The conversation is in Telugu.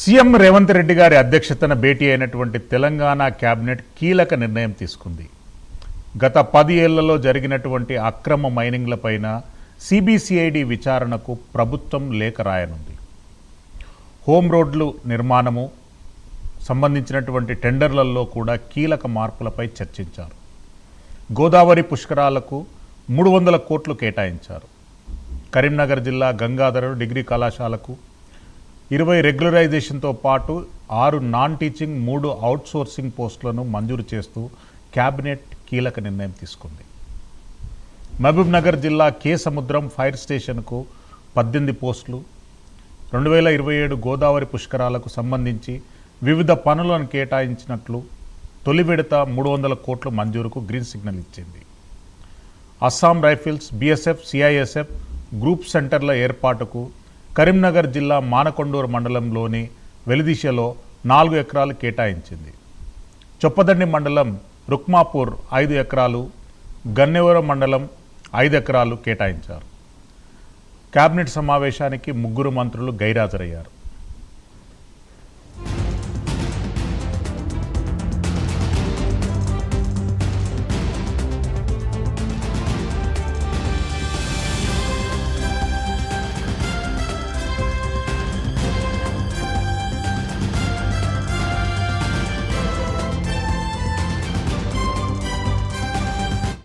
సీఎం రేవంత్ రెడ్డి గారి అధ్యక్షతన భేటీ అయినటువంటి తెలంగాణ కేబినెట్ కీలక నిర్ణయం తీసుకుంది. గత 10 ఏళ్లలో జరిగినటువంటి అక్రమ మైనింగ్లపైన సిబిసిఐడి విచారణకు ప్రభుత్వం లేఖ రాయనుంది. హోమ్ రోడ్లు నిర్మాణము సంబంధించినటువంటి టెండర్లలో కూడా కీలక మార్పులపై చర్చించారు. గోదావరి పుష్కరాలకు 300 కోట్లు కేటాయించారు. కరీంనగర్ జిల్లా గంగాధర డిగ్రీ కళాశాలకు 20 రెగ్యులరైజేషన్తో పాటు 6 నాన్ టీచింగ్ 3 అవుట్సోర్సింగ్ పోస్టులను మంజూరు చేస్తూ కేబినెట్ కీలక నిర్ణయం తీసుకుంది. మహబూబ్ నగర్ జిల్లా కే సముద్రం ఫైర్ స్టేషన్కు 18 పోస్టులు, 2027 గోదావరి పుష్కరాలకు సంబంధించి వివిధ పనులను కేటాయించినట్లు తొలి విడత 300 కోట్ల మంజూరుకు గ్రీన్ సిగ్నల్ ఇచ్చింది. Assam rifles, BSF, CISF group సెంటర్ల ఏర్పాటుకు కరీంనగర్ జిల్లా మానకొండూరు మండలంలోని వెలిదిశలో 4 ఎకరాలు కేటాయించింది. చొప్పదండి మండలం రుక్మాపూర్ 5 ఎకరాలు, గన్నెవరం మండలం 5 ఎకరాలు కేటాయించారు. కేబినెట్ సమావేశానికి 3 మంత్రులు గైరాజరయ్యారు.